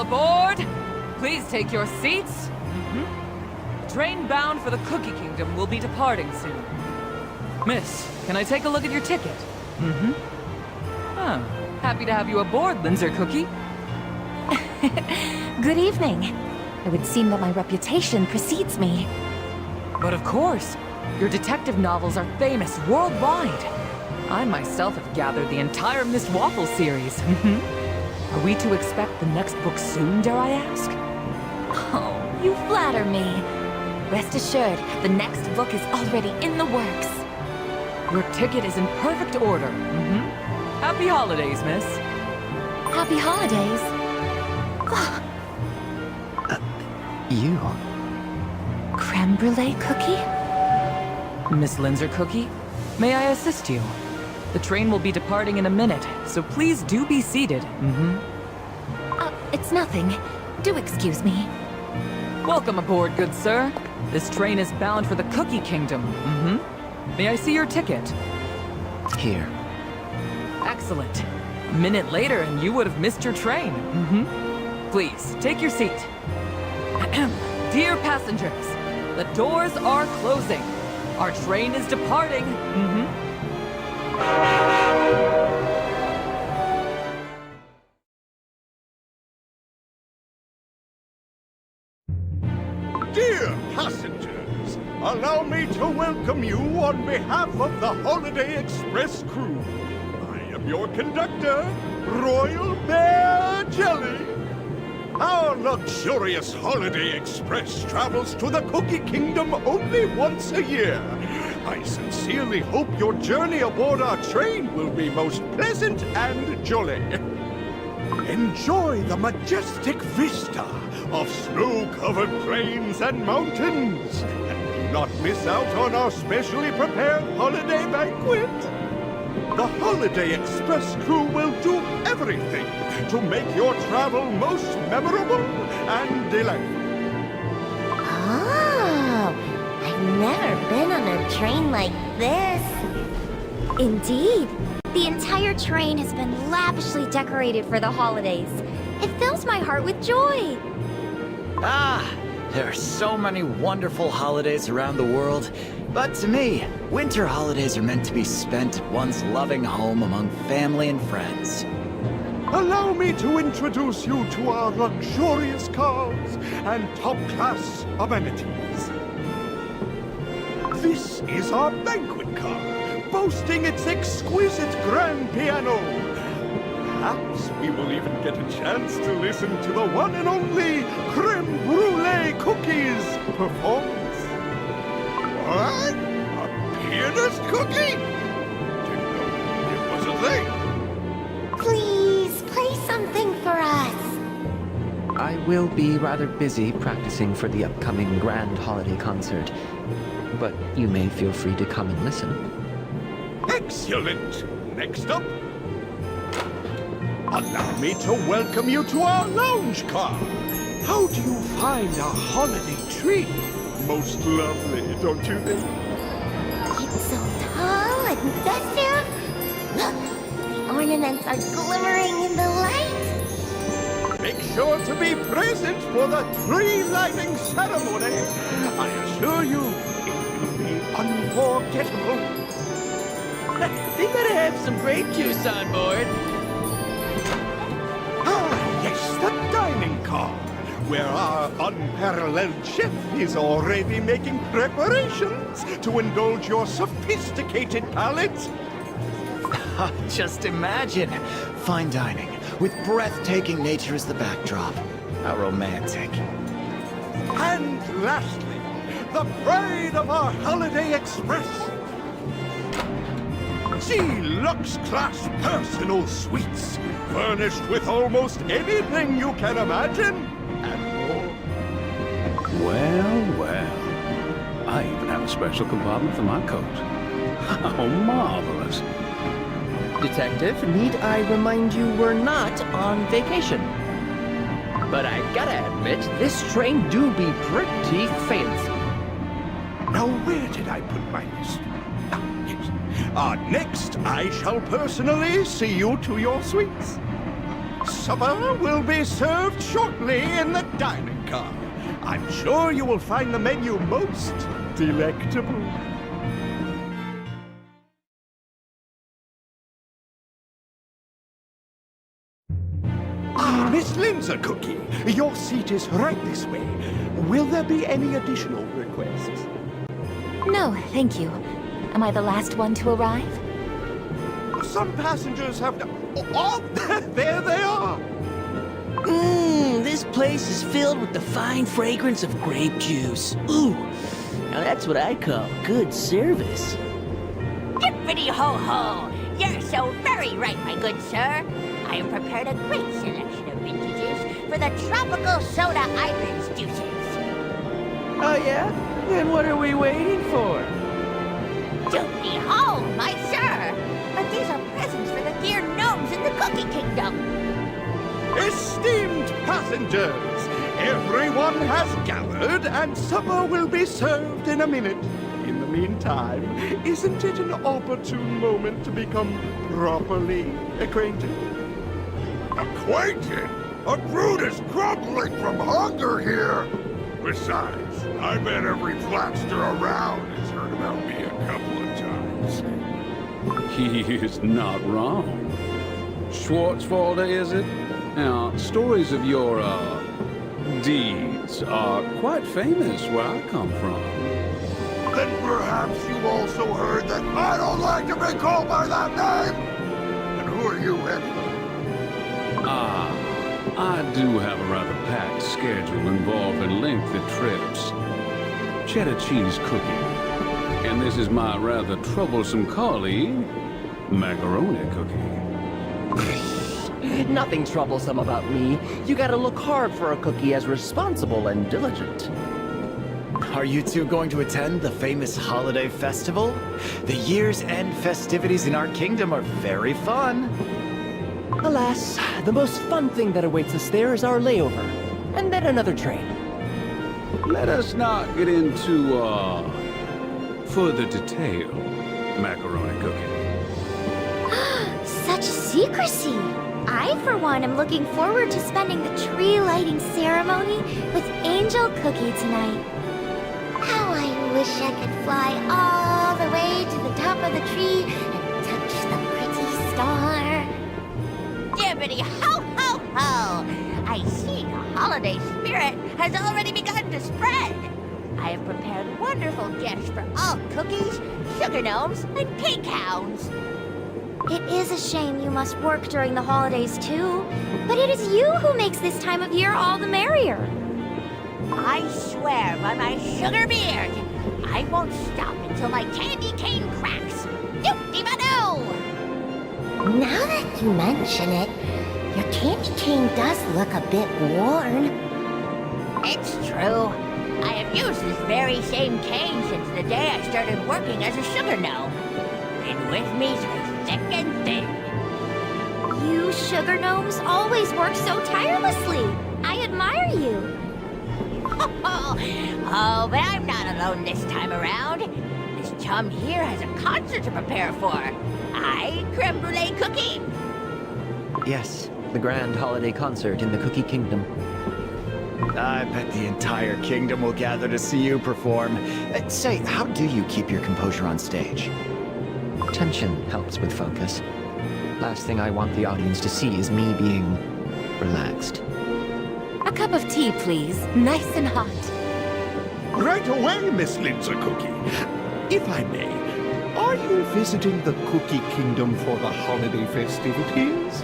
aboard! Please take your seats. The train bound for the Cookie Kingdom will be departing soon. Miss, can I take a look at your ticket? Oh, happy to have you aboard, Linzer Cookie. Good evening. It would seem that my reputation precedes me. But of course, your detective novels are famous worldwide. I myself have gathered the entire Miss Waffle series. Are we to expect the next book soon, dare I ask? Oh, you flatter me. Rest assured, the next book is already in the works. Your ticket is in perfect order. Happy holidays, miss. Happy holidays. You? Creme brulee cookie? Miss Linzer Cookie, may I assist you? The train will be departing in a minute, so please do be seated. It's nothing. Do excuse me. Welcome aboard, good sir. This train is bound for the Cookie Kingdom. May I see your ticket? Here. Excellent. A minute later and you would have missed your train. Please, take your seat. Dear passengers, the doors are closing. Our train is departing. Dear passengers, allow me to welcome you on behalf of the Holiday Express crew. I am your conductor, Royal Bear Jelly. Our luxurious Holiday Express travels to the Cookie Kingdom only once a year. I sincerely hope your journey aboard our train will be most pleasant and jolly. Enjoy the majestic vista of snow-covered plains and mountains, and do not miss out on our specially prepared holiday banquet. The Holiday Express crew will do everything to make your travel most memorable and delightful. Oh, I've never been on a train like this. Indeed. The entire train has been lavishly decorated for the holidays. It fills my heart with joy. There are so many wonderful holidays around the world, but to me, winter holidays are meant to be spent at one's loving home among family and friends. Allow me to introduce you to our luxurious cars and top-class amenities. This is our banquet car, boasting its exquisite grand piano. Perhaps we will even get a chance to listen to the one and only creme brulee cookies performance. What? A pianist cookie? Didn't know it was a thing. Please, play something for us. I will be rather busy practicing for the upcoming grand holiday concert, but you may feel free to come and listen. Excellent! Next up, allow me to welcome you to our lounge car. How do you find our holiday tree? Most lovely, don't you think? It's so tall and festive. Look, the ornaments are glimmering in the light. Make sure to be present for the tree lighting ceremony. I assure you, it will be unforgettable. They better have some grape juice on board. Ah, yes, the dining car, where our unparalleled chef is already making preparations to indulge your sophisticated palate. Just imagine, fine dining, with breathtaking nature as the backdrop. How romantic. And lastly, the pride of our Holiday Express. Deluxe class personal suites, furnished with almost anything you can imagine, and more. Well, well. I even have a special compartment for my coat. How marvelous. Detective, need I remind you we're not on vacation? But I gotta admit, this train do be pretty fancy. Now, where did I put my list? Yes. Next, I shall personally see you to your suites. supper will be served shortly in the dining car. I'm sure you will find the menu most delectable. Miss Linzer Cookie, your seat is right this way. Will there be any additional requests? No, thank you. Am I the last one to arrive? Some passengers have... Oh, there they are! This place is filled with the fine fragrance of grape juice. Ooh, now that's what I call good service. Yippity ho ho! You're so very right, my good sir. I have prepared a great selection of vintages for the Tropical Soda Islands juices. Oh, yeah? Then what are we waiting for? Doopty ho, my sir! But these are presents for the dear gnomes in the Cookie Kingdom. Esteemed passengers, everyone has gathered and supper will be served in a minute. In the meantime, isn't it an opportune moment to become properly acquainted? Acquainted? A brood is grumbling from hunger here. Besides, I bet every flatster around has heard about me a couple of times. He is not wrong. Schwarzwalder, is it? Now, stories of your, deeds are quite famous where I come from. Then perhaps you also heard that I don't like to be called by that name? And who are you anyway? I do have a rather packed schedule involving lengthy trips. Cheddar cheese cookie. And this is my rather troublesome colleague, macaroni cookie. Nothing troublesome about me. You gotta look hard for a cookie as responsible and diligent. Are you two going to attend the famous holiday festival? The year's end festivities in our kingdom are very fun. Alas, the most fun thing that awaits us there is our layover, and then another train. Let us not get into, further detail, macaroni cookie. Such secrecy! I, for one, am looking forward to spending the tree lighting ceremony with Angel Cookie tonight. How I wish I could fly all the way to the top of the tree and touch the pretty star. Yippity ho ho ho! I see the holiday spirit has already begun to spread. I have prepared wonderful gifts for all cookies, sugar gnomes, and pink hounds. It is a shame you must work during the holidays too, but it is you who makes this time of year all the merrier. I swear by my sugar beard, I won't stop until my candy cane cracks. Doop-de-ba-doo! Now that you mention it, your candy cane does look a bit worn. It's true. I have used this very same cane since the day I started working as a sugar gnome. Been with me through thick and thin. You sugar gnomes always work so tirelessly. I admire you. Oh, but I'm not alone this time around. This chum here has a concert to prepare for. Creme brulee cookie. Yes, the grand holiday concert in the Cookie Kingdom. I bet the entire kingdom will gather to see you perform. Say, how do you keep your composure on stage? Tension helps with focus. Last thing I want the audience to see is me being relaxed. A cup of tea, please. Nice and hot. Right away, Miss Linzer Cookie. If I may, are you visiting the Cookie Kingdom for the holiday festivities?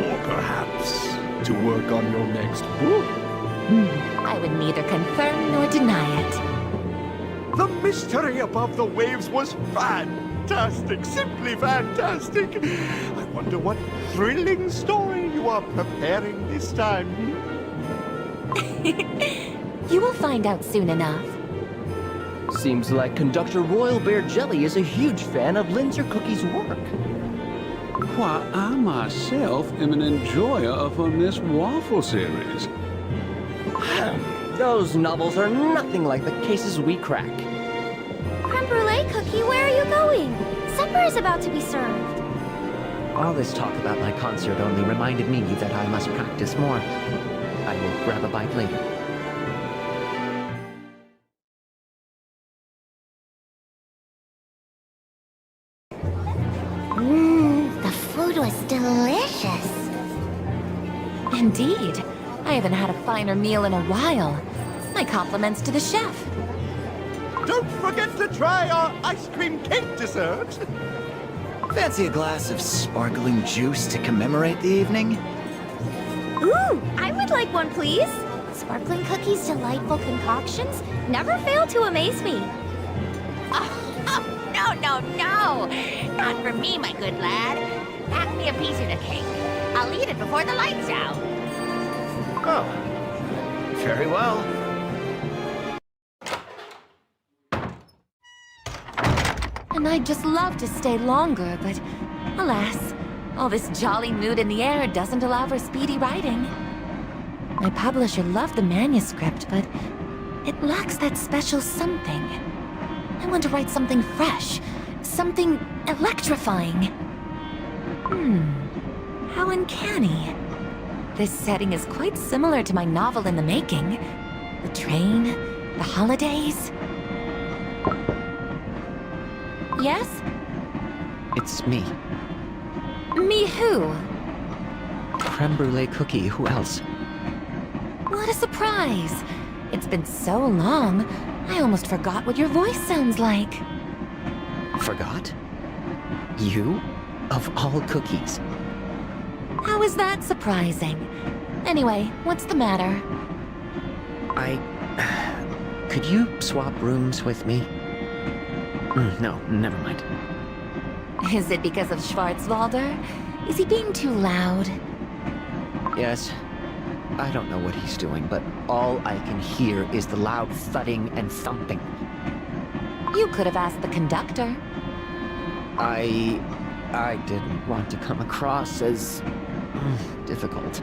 Or perhaps to work on your next book? I would neither confirm nor deny it. The mystery above the waves was fantastic, simply fantastic. I wonder what thrilling story you are preparing this time. You will find out soon enough. Seems like Conductor Royal Bear Jelly is a huge fan of Linzer Cookie's work. Why, I myself am an enjoyer of her Miss Waffle series. Those novels are nothing like the cases we crack. Creme brulee cookie, where are you going? Supper is about to be served. All this talk about my concert only reminded me that I must practice more. I will grab a bite later. The food was delicious. Indeed. I haven't had a finer meal in a while. My compliments to the chef. Don't forget to try our ice cream cake dessert. Fancy a glass of sparkling juice to commemorate the evening? Ooh, I would like one, please. Sparkling cookies' delightful concoctions never fail to amaze me. Oh, no, no, no! Not for me, my good lad. Pack me a piece of the cake. I'll eat it before the lights out. Oh, very well. And I'd just love to stay longer, but alas, all this jolly mood in the air doesn't allow for speedy writing. My publisher loved the manuscript, but it lacks that special something. I want to write something fresh, something electrifying. How uncanny. This setting is quite similar to my novel in the making. The train, the holidays. Yes? It's me. Me who? Creme brulee cookie, who else? What a surprise! It's been so long, I almost forgot what your voice sounds like. Forgot? You? Of all cookies. How is that surprising? Anyway, what's the matter? Could you swap rooms with me? No, never mind. Is it because of Schwarzwalder? Is he being too loud? Yes. I don't know what he's doing, but all I can hear is the loud thudding and thumping. You could have asked the conductor. I didn't want to come across as difficult.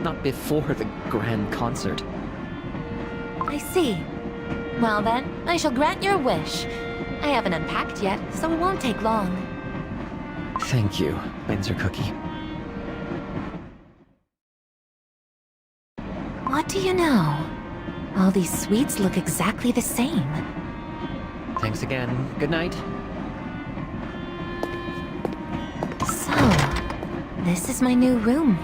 Not before the grand concert. I see. Well then, I shall grant your wish. I haven't unpacked yet, so it won't take long. Thank you, Windsor Cookie. What do you know? All these sweets look exactly the same. Thanks again. Good night. So, this is my new room,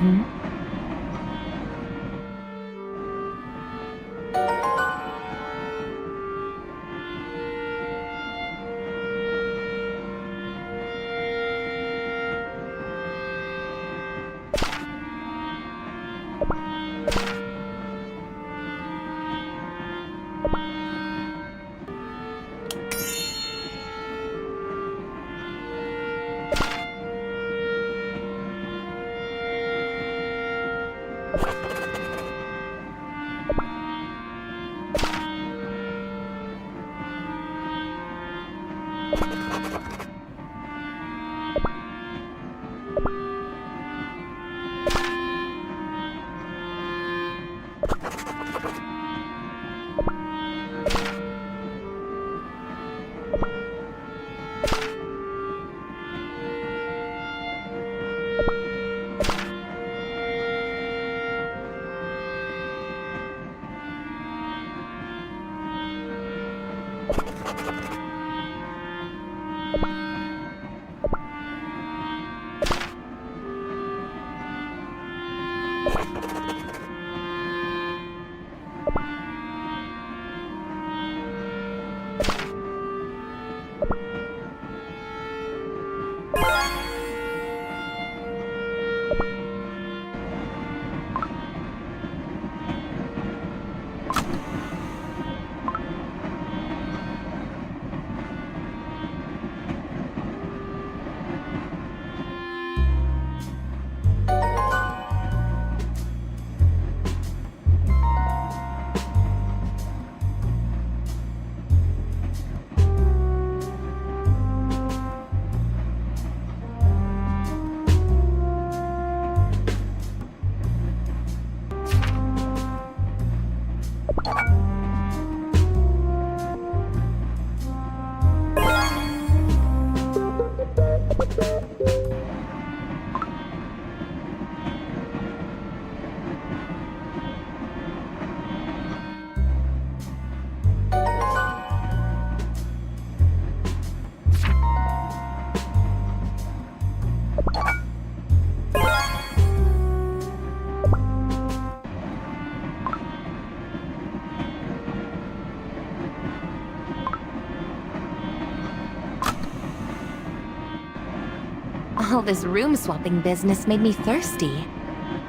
All this room-swapping business made me thirsty.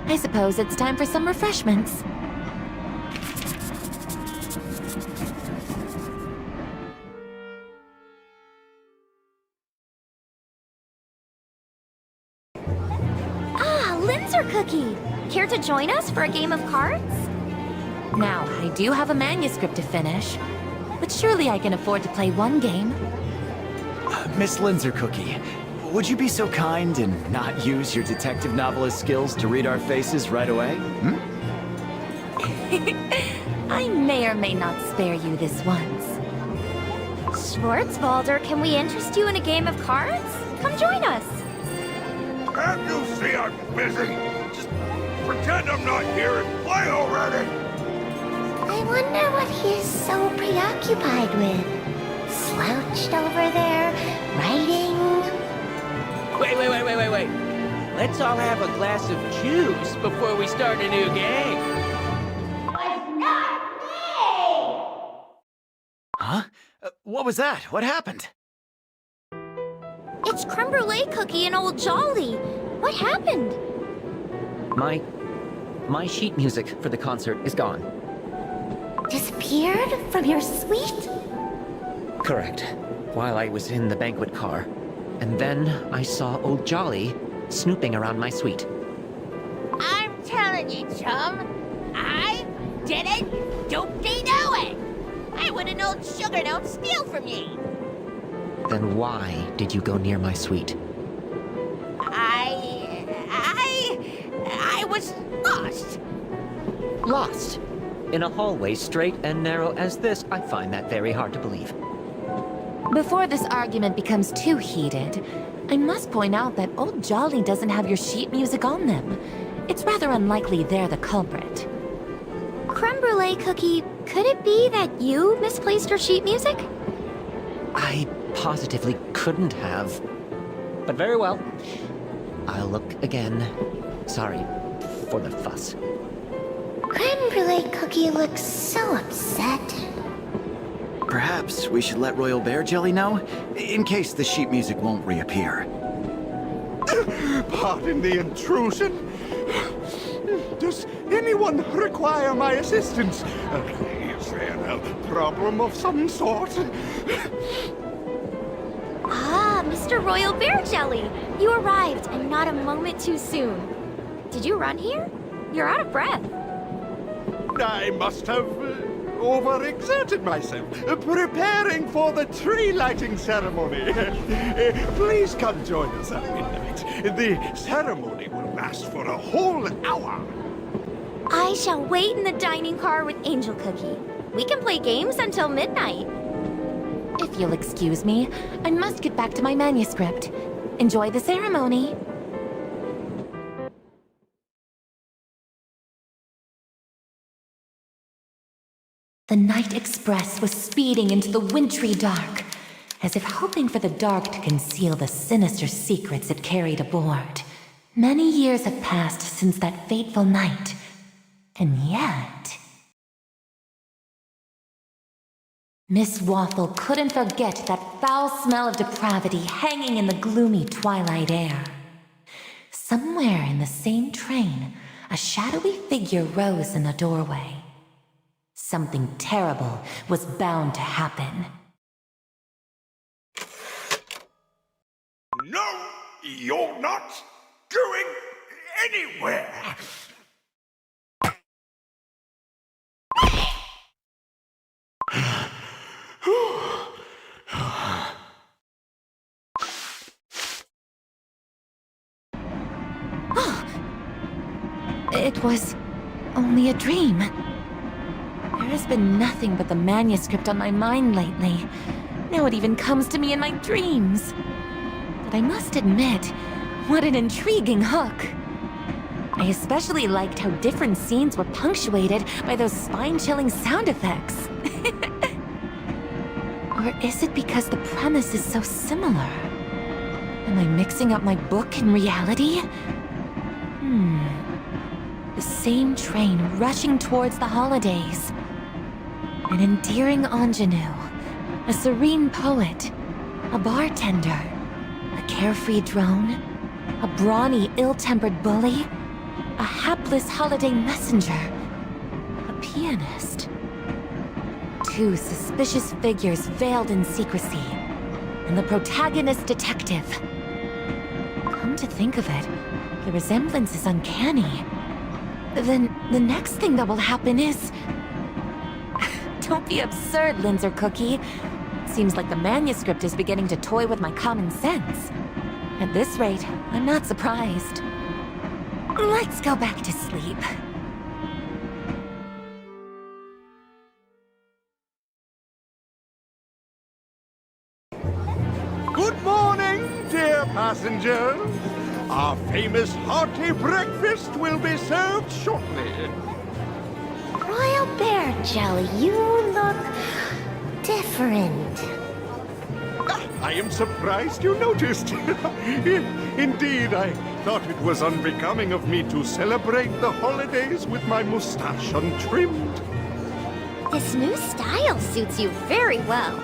I suppose it's time for some refreshments. Ah, Linzer Cookie! Care to join us for a game of cards? Now, I do have a manuscript to finish, but surely I can afford to play one game. Miss Linzer Cookie, would you be so kind and not use your detective novelist skills to read our faces right away? I may or may not spare you this once. Schwarzwalder, can we interest you in a game of cards? Come join us! Can't you see I'm busy? Just pretend I'm not here and play already! I wonder what he is so preoccupied with. Slouched over there, writing. Wait. Let's all have a glass of juice before we start a new game. Huh? What was that? What happened? It's Creme Brulee Cookie and Old Jolly. What happened? My sheet music for the concert is gone. Disappeared from your suite? Correct. While I was in the banquet car. And then I saw Old Jolly snooping around my suite. I'm telling you, chum. I didn't doopty do it. I wouldn't know sugar don't steal from ye. Then why did you go near my suite? I was lost. Lost? In a hallway straight and narrow as this, I find that very hard to believe. Before this argument becomes too heated, I must point out that Old Jolly doesn't have your sheet music on them. It's rather unlikely they're the culprit. Creme Brulee Cookie, could it be that you misplaced your sheet music? I positively couldn't have. But very well. I'll look again. Sorry for the fuss. Creme Brulee Cookie looks so upset. Perhaps we should let Royal Bear Jelly know, in case the sheet music won't reappear. Pardon the intrusion. Does anyone require my assistance? Is there a problem of some sort? Ah, Mr. Royal Bear Jelly! You arrived, and not a moment too soon. Did you run here? You're out of breath. I must have overexerted myself, preparing for the tree lighting ceremony. Please come join us at midnight. The ceremony will last for a whole hour. I shall wait in the dining car with Angel Cookie. We can play games until midnight. If you'll excuse me, I must get back to my manuscript. Enjoy the ceremony. The Night Express was speeding into the wintry dark, as if hoping for the dark to conceal the sinister secrets it carried aboard. Many years have passed since that fateful night, and yet... Miss Waffle couldn't forget that foul smell of depravity hanging in the gloomy twilight air. Somewhere in the same train, a shadowy figure rose in the doorway. Something terrible was bound to happen. No, you're not going anywhere! It was only a dream. There has been nothing but the manuscript on my mind lately. Now it even comes to me in my dreams. But I must admit, what an intriguing hook. I especially liked how different scenes were punctuated by those spine-chilling sound effects. Or is it because the premise is so similar? Am I mixing up my book and reality? The same train rushing towards the holidays. An endearing ingenue, a serene poet, a bartender, a carefree drone, A brawny, ill-tempered bully? A hapless holiday messenger? A pianist? Two suspicious figures veiled in secrecy, and the protagonist detective. Come to think of it, the resemblance is uncanny. Then the next thing that will happen is... Don't be absurd, Linzer Cookie. Seems like the manuscript is beginning to toy with my common sense. At this rate, I'm not surprised. Let's go back to sleep. Good morning, dear passengers. Our famous hearty breakfast will be served shortly. Royal Bear Jelly, you look different. I am surprised you noticed. Indeed, I thought it was unbecoming of me to celebrate the holidays with my mustache untrimmed. This new style suits you very well.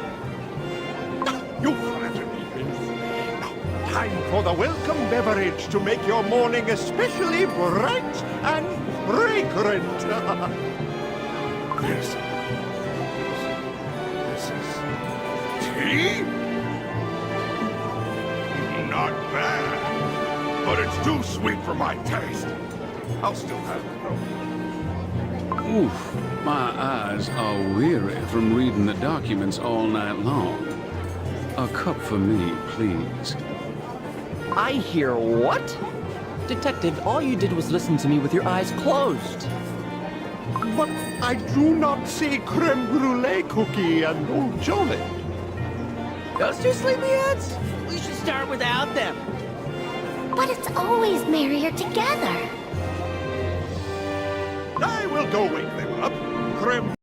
You flatter me, Prince. Now, time for the welcome beverage to make your morning especially bright and fragrant. This is tea? Not bad, but it's too sweet for my taste. I'll still have it though. Oof, my eyes are weary from reading the documents all night long. A cup for me, please. I hear what? Detective, all you did was listen to me with your eyes closed. But I do not see creme brulee cookie and old Jolly. Those two sleepyheads? We should start without them. But it's always merrier together. I will go wake them up. Creme